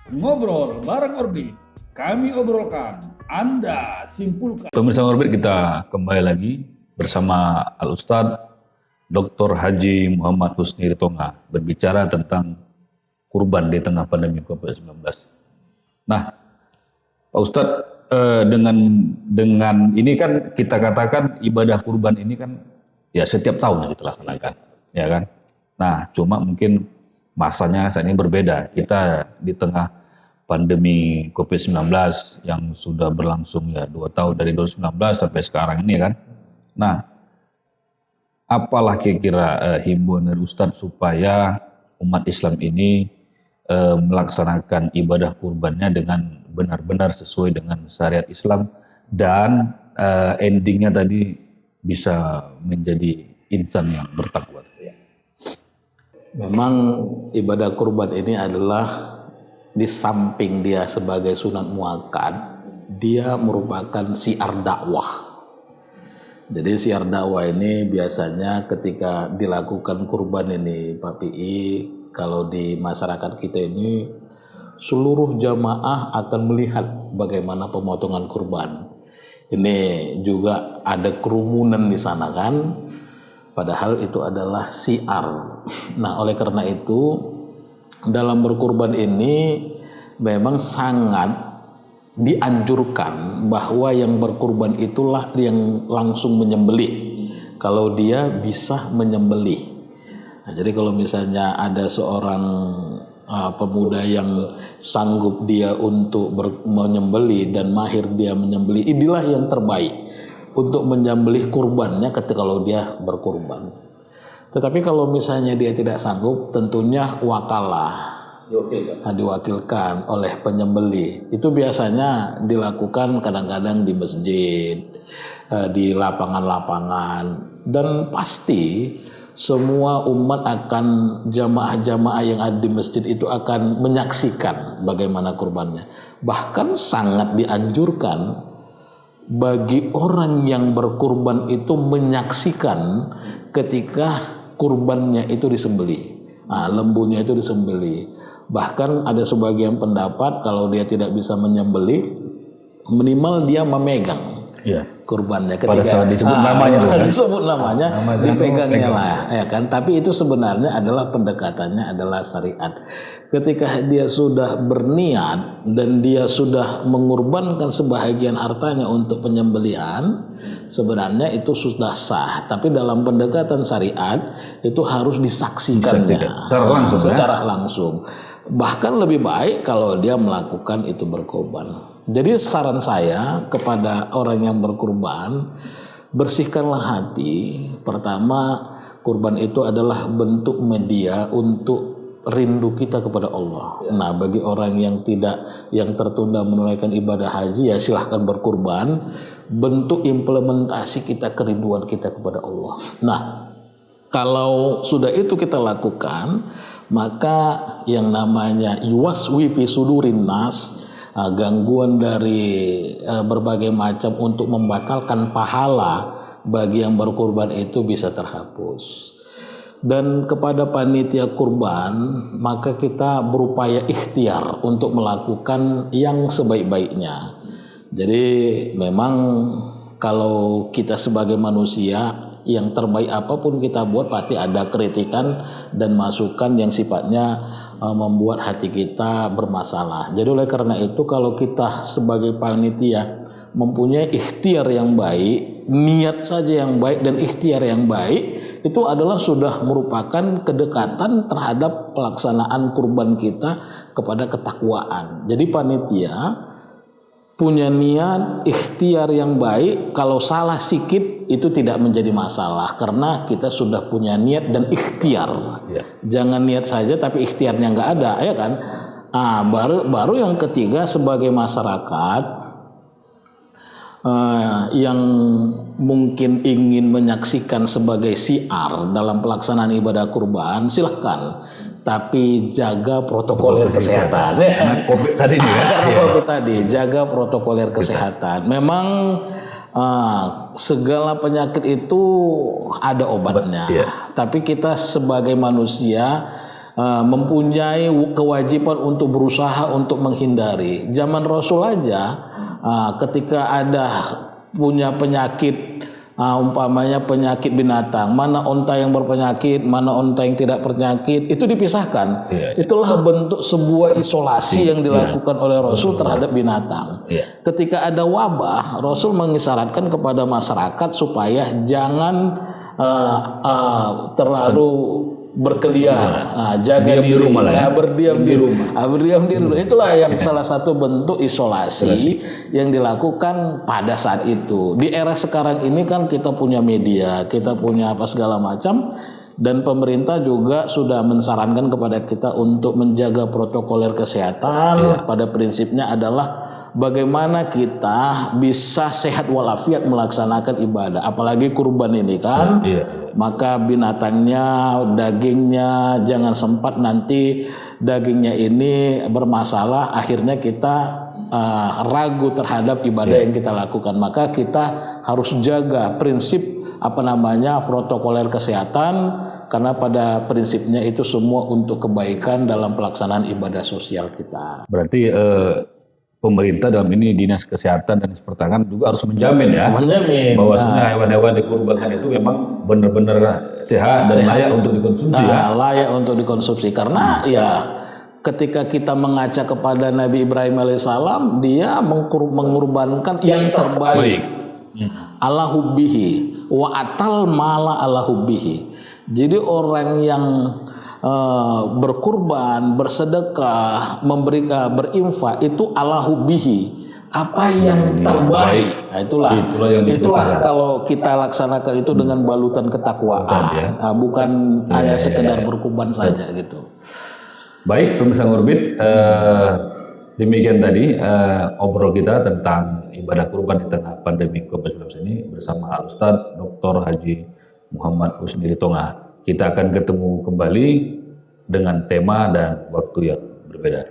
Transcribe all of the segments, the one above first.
Ngobrol bareng Orbit, kami obrolkan, Anda simpulkan. Pemirsa Orbit, kita kembali lagi bersama Al-Ustadz Dr. Haji Muhammad Husni Ritonga berbicara tentang kurban di tengah pandemi COVID-19. Nah, Pak Ustadz, dengan ini kan kita katakan ibadah kurban ini kan ya setiap tahun kita laksanakan, ya kan? Nah, cuma mungkin masanya saat ini berbeda. Kita di tengah pandemi COVID-19 yang sudah berlangsung ya 2 tahun dari 2019 sampai sekarang ini kan. Nah, apalah kira-kira himbauan dari Ustadz supaya umat Islam ini melaksanakan ibadah kurbannya dengan benar-benar sesuai dengan syariat Islam dan endingnya tadi bisa menjadi insan yang bertakwa. Memang ibadah kurban ini adalah di samping dia sebagai sunat muakkad, dia merupakan siar dakwah. Jadi siar dakwah ini biasanya ketika dilakukan kurban ini, Pak PI, kalau di masyarakat kita ini seluruh jamaah akan melihat bagaimana pemotongan kurban. Ini juga ada kerumunan di sana kan, padahal itu adalah siar. Nah, oleh karena itu dalam berkurban ini memang sangat dianjurkan bahwa yang berkurban itulah yang langsung menyembelih kalau dia bisa menyembelih. Nah, jadi kalau misalnya ada seorang pemuda yang sanggup dia untuk menyembelih dan mahir dia menyembelih, inilah yang terbaik untuk menyembelih kurbannya ketika kalau dia berkurban. Tetapi kalau misalnya dia tidak sanggup, tentunya wakalah diwakilkan oleh penyembelih. Itu biasanya dilakukan kadang-kadang di masjid, di lapangan-lapangan, dan pasti semua umat akan jamaah-jamaah yang ada di masjid itu akan menyaksikan bagaimana kurbannya. Bahkan sangat dianjurkan bagi orang yang berkurban itu menyaksikan ketika kurbannya itu disembelih, lembunya itu disembelih. Bahkan ada sebagian pendapat kalau dia tidak bisa menyembelih, minimal dia memegang kurbannya ketika pada saat disebut namanya, disebut namanya dipegangnya lah, ya kan. Tapi itu sebenarnya adalah pendekatannya adalah syariat. Ketika dia sudah berniat dan dia sudah mengorbankan sebahagian hartanya untuk penyembelihan, sebenarnya itu sudah sah. Tapi dalam pendekatan syariat itu harus disaksikannya secara langsung. Bahkan lebih baik kalau dia melakukan itu berkorban. Jadi saran saya kepada orang yang berkurban, bersihkanlah hati. Pertama, kurban itu adalah bentuk media untuk rindu kita kepada Allah. Nah, bagi orang yang tertunda menunaikan ibadah haji, ya silahkan berkurban. Bentuk implementasi kita kerinduan kita kepada Allah. Nah, kalau sudah itu kita lakukan, maka yang namanya yuwaswi fi sudurin nas, gangguan dari berbagai macam untuk membatalkan pahala bagi yang berkurban itu bisa terhapus. Dan kepada panitia kurban, maka kita berupaya ikhtiar untuk melakukan yang sebaik-baiknya. Jadi memang kalau kita sebagai manusia, yang terbaik apapun kita buat pasti ada kritikan dan masukan yang sifatnya membuat hati kita bermasalah. Jadi oleh karena itu kalau kita sebagai panitia mempunyai ikhtiar yang baik, niat saja yang baik dan ikhtiar yang baik, itu adalah sudah merupakan kedekatan terhadap pelaksanaan kurban kita kepada ketakwaan. Jadi panitia punya niat, ikhtiar yang baik, kalau salah sedikit itu tidak menjadi masalah karena kita sudah punya niat dan ikhtiar. Jangan niat saja tapi ikhtiarnya nggak ada, ya kan? Baru yang ketiga sebagai masyarakat yang mungkin ingin menyaksikan sebagai siar dalam pelaksanaan ibadah kurban, silahkan. Tapi jaga protokoler kesehatan. Karena COVID tadi Karena COVID tadi, jaga protokoler kesehatan. Memang segala penyakit itu ada obatnya. Tapi kita sebagai manusia mempunyai kewajiban untuk berusaha untuk menghindari. Zaman Rasul aja ketika ada punya penyakit, umpamanya penyakit binatang, mana onta yang berpenyakit, mana onta yang tidak berpenyakit, itu dipisahkan. Itulah bentuk sebuah isolasi yang dilakukan oleh Rasul terhadap binatang. Ketika ada wabah, Rasul mengisyaratkan kepada masyarakat supaya jangan terlalu berkeliaran, jaga diri, berdiam di rumah. Berdiam di rumah. Itulah yang salah satu bentuk isolasi yang dilakukan pada saat itu. Di era sekarang ini kan kita punya media, kita punya apa segala macam, dan pemerintah juga sudah mensarankan kepada kita untuk menjaga protokoler kesehatan. Pada prinsipnya adalah bagaimana kita bisa sehat walafiat melaksanakan ibadah, apalagi kurban ini kan. Maka binatangnya, dagingnya jangan sempat nanti dagingnya ini bermasalah, akhirnya kita ragu terhadap ibadah yang kita lakukan. Maka kita harus jaga prinsip protokoler kesehatan, karena pada prinsipnya itu semua untuk kebaikan dalam pelaksanaan ibadah sosial kita. Berarti pemerintah dalam ini dinas kesehatan dan pertanian juga harus menjamin bahwasanya hewan-hewan dikurbankan itu memang benar-benar sehat dan layak untuk dikonsumsi layak untuk dikonsumsi, karena ketika kita mengaca kepada Nabi Ibrahim alaihissalam, dia mengurbankan yang terbaik ala hubbihi wa atal mala ala hubbihi. Jadi orang yang berkurban, bersedekah, berinfak itu ala hubbihi, apa yang terbaik. Itulah kalau kita laksanakan itu dengan balutan ketakwaan, bukan hanya sekedar berkurban saja gitu. Baik, pemirsa Ngorbit, demikian tadi obrol kita tentang ibadah kurban di tengah pandemi COVID-19 ini bersama Al-Ustadz Dr. Haji Muhammad Husni Tonga. Kita akan ketemu kembali dengan tema dan waktu yang berbeda.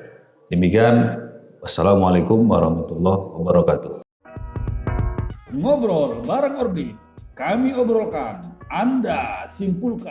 Demikian, wassalamualaikum warahmatullahi wabarakatuh. Ngobrol bareng Orbit, kami obrolkan, Anda simpulkan.